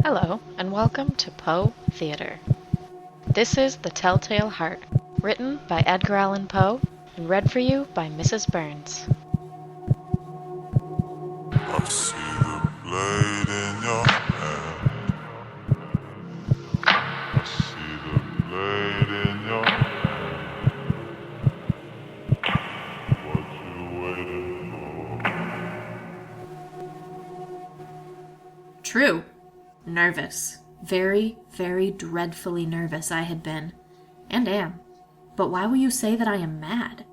Hello, and welcome to Poe Theater. This is The Telltale Heart, written by Edgar Allan Poe and read for you by Mrs. Burns. I see the blade in your hand. I see the blade in your hand. What you waiting for? True. Nervous. Very, very dreadfully nervous I had been. And am. But why will you say that I am mad?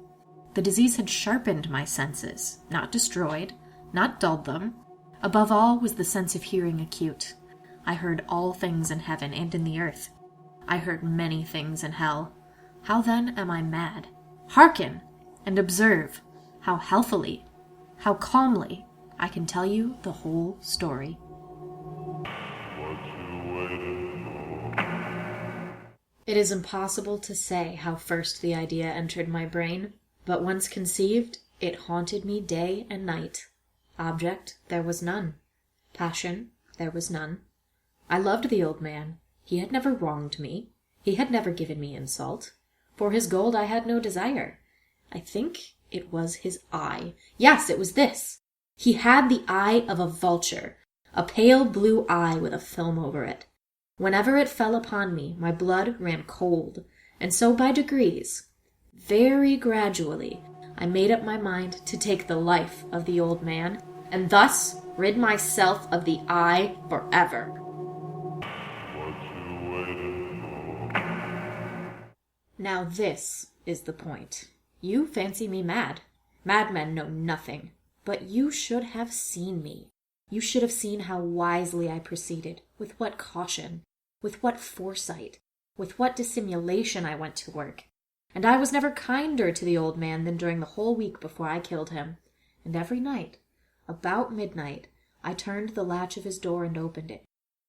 The disease had sharpened my senses, not destroyed, not dulled them. Above all was the sense of hearing acute. I heard all things in heaven and in the earth. I heard many things in hell. How then am I mad? Hearken, and observe how healthily, how calmly I can tell you the whole story. It is impossible to say how first the idea entered my brain, but once conceived, it haunted me day and night. Object there was none. Passion there was none. I loved the old man. He had never wronged me. He had never given me insult. For his gold I had no desire. I think it was his eye. Yes, it was this. He had the eye of a vulture, a pale blue eye with a film over it. Whenever it fell upon me, my blood ran cold, and so by degrees, very gradually, I made up my mind to take the life of the old man, and thus rid myself of the eye forever. Now this is the point. You fancy me mad. Madmen know nothing. But you should have seen me. You should have seen how wisely I proceeded, with what caution, with what foresight, with what dissimulation I went to work. And I was never kinder to the old man than during the whole week before I killed him. And every night, about midnight, I turned the latch of his door and opened it.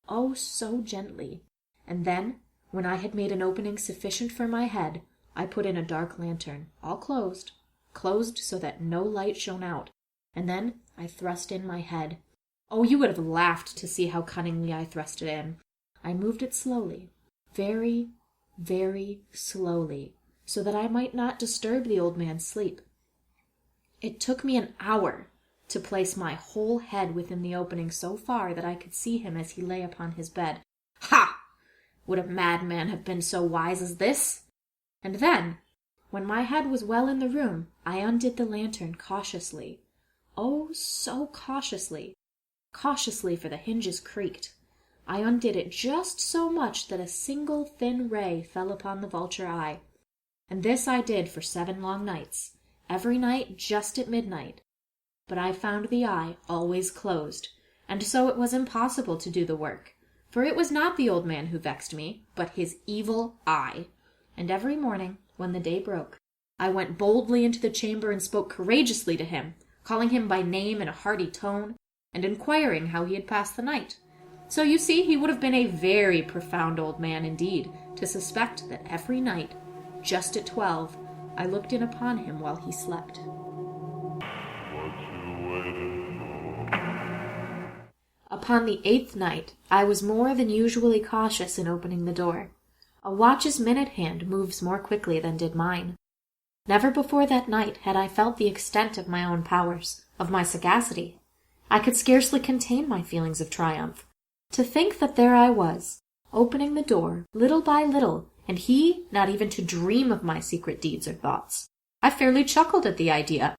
Oh, so gently. And then, when I had made an opening sufficient for my head, I put in a dark lantern, all closed so that no light shone out, and then I thrust in my head. Oh, you would have laughed to see how cunningly I thrust it in. I moved it slowly, very, very slowly, so that I might not disturb the old man's sleep. It took me an hour to place my whole head within the opening so far that I could see him as he lay upon his bed. Ha! Would a madman have been so wise as this? And then, when my head was well in the room, I undid the lantern cautiously. Oh, so cautiously. Cautiously, for the hinges creaked. I undid it just so much that a single thin ray fell upon the vulture eye. And this I did for 7 long nights, every night just at midnight. But I found the eye always closed, and so it was impossible to do the work. For it was not the old man who vexed me, but his evil eye. And every morning, when the day broke, I went boldly into the chamber and spoke courageously to him, calling him by name in a hearty tone, and inquiring how he had passed the night. So you see, he would have been a very profound old man indeed to suspect that every night, just at 12, I looked in upon him while he slept. Upon the 8th night, I was more than usually cautious in opening the door. A watch's minute hand moves more quickly than did mine. Never before that night had I felt the extent of my own powers, of my sagacity. I could scarcely contain my feelings of triumph. To think that there I was, opening the door, little by little, and he not even to dream of my secret deeds or thoughts. I fairly chuckled at the idea.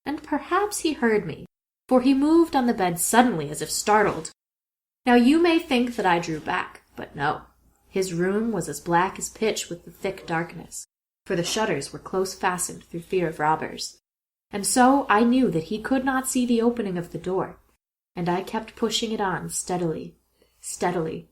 And perhaps he heard me, for he moved on the bed suddenly as if startled. Now you may think that I drew back, but no. His room was as black as pitch with the thick darkness, for the shutters were close fastened through fear of robbers. And so I knew that he could not see the opening of the door, and I kept pushing it on steadily. Steadily.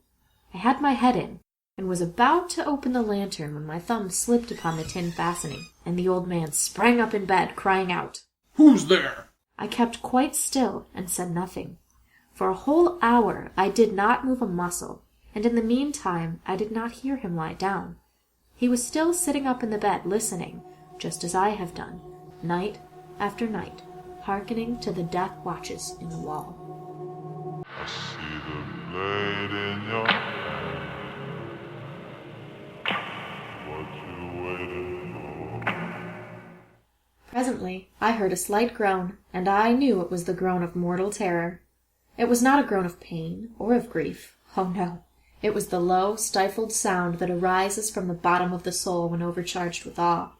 I had my head in, and was about to open the lantern when my thumb slipped upon the tin fastening, and the old man sprang up in bed, crying out, "Who's there?" I kept quite still and said nothing. For a whole hour I did not move a muscle, and in the meantime I did not hear him lie down. He was still sitting up in the bed, listening, just as I have done, night after night, hearkening to the death watches in the wall. I see the blade in your hand. What you waiting for? Presently, I heard a slight groan, and I knew it was the groan of mortal terror. It was not a groan of pain or of grief. Oh, no. It was the low, stifled sound that arises from the bottom of the soul when overcharged with awe.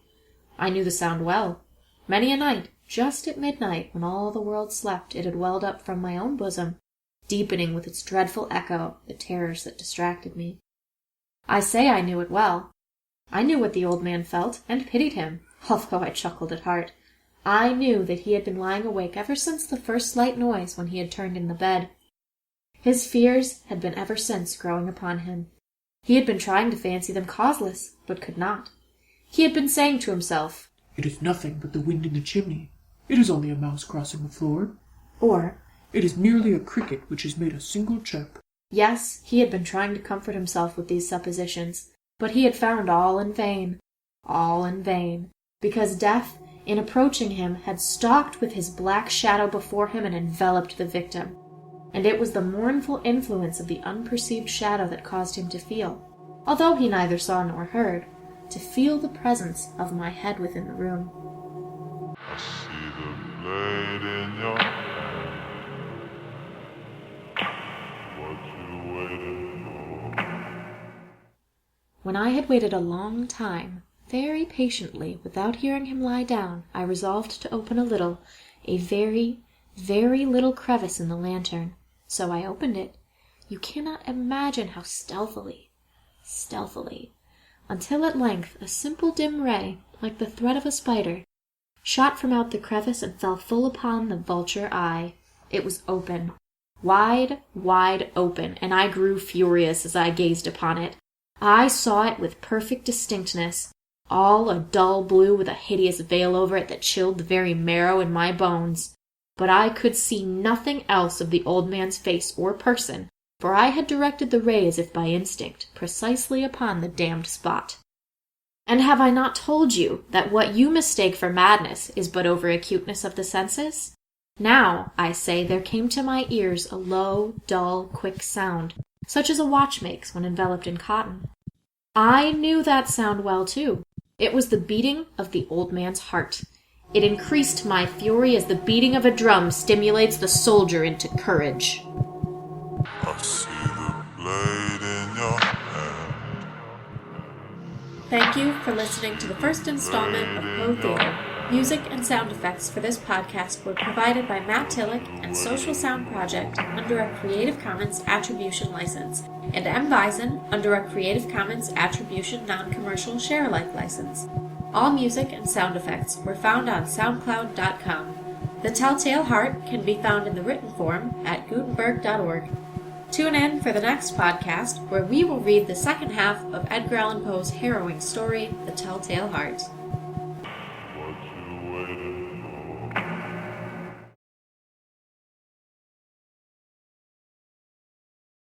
I knew the sound well. Many a night, just at midnight, when all the world slept, it had welled up from my own bosom, deepening with its dreadful echo the terrors that distracted me. I say I knew it well. I knew what the old man felt, and pitied him, although I chuckled at heart. I knew that he had been lying awake ever since the first slight noise when he had turned in the bed. His fears had been ever since growing upon him. He had been trying to fancy them causeless, but could not. He had been saying to himself, "It is nothing but the wind in the chimney. It is only a mouse crossing the floor." Or, "It is merely a cricket which has made a single chirp." yes, he had been trying to comfort himself with these suppositions, but he had found all in vain. All in vain, because death, in approaching him, had stalked with his black shadow before him and enveloped the victim. And it was the mournful influence of the unperceived shadow that caused him to feel, although he neither saw nor heard, to feel the presence of my head within the room. I see the blade in your hand. What you waiting for? When I had waited a long time, very patiently, without hearing him lie down, I resolved to open a very, very little crevice in the lantern. So I opened it. You cannot imagine how stealthily, until at length a simple dim ray, like the thread of a spider, shot from out the crevice and fell full upon the vulture eye. It was open, wide, wide open, and I grew furious as I gazed upon it. I saw it with perfect distinctness, all a dull blue with a hideous veil over it that chilled the very marrow in my bones. But I could see nothing else of the old man's face or person, for I had directed the ray as if by instinct, precisely upon the damned spot. And have I not told you that what you mistake for madness is but over-acuteness of the senses? Now, I say, there came to my ears a low, dull, quick sound, such as a watch makes when enveloped in cotton. I knew that sound well, too. It was the beating of the old man's heart. It increased my fury as the beating of a drum stimulates the soldier into courage. I see the blade in your hand. Thank you for listening to the first installment of Poe Theater. Music and sound effects for this podcast were provided by Matt Tillich and Social Sound Project under a Creative Commons Attribution License, and M. Bison under a Creative Commons Attribution Non-Commercial Share-alike license. All music and sound effects were found on SoundCloud.com. The Telltale Heart can be found in the written form at Gutenberg.org. Tune in for the next podcast, where we will read the second half of Edgar Allan Poe's harrowing story, The Telltale Heart. What you waiting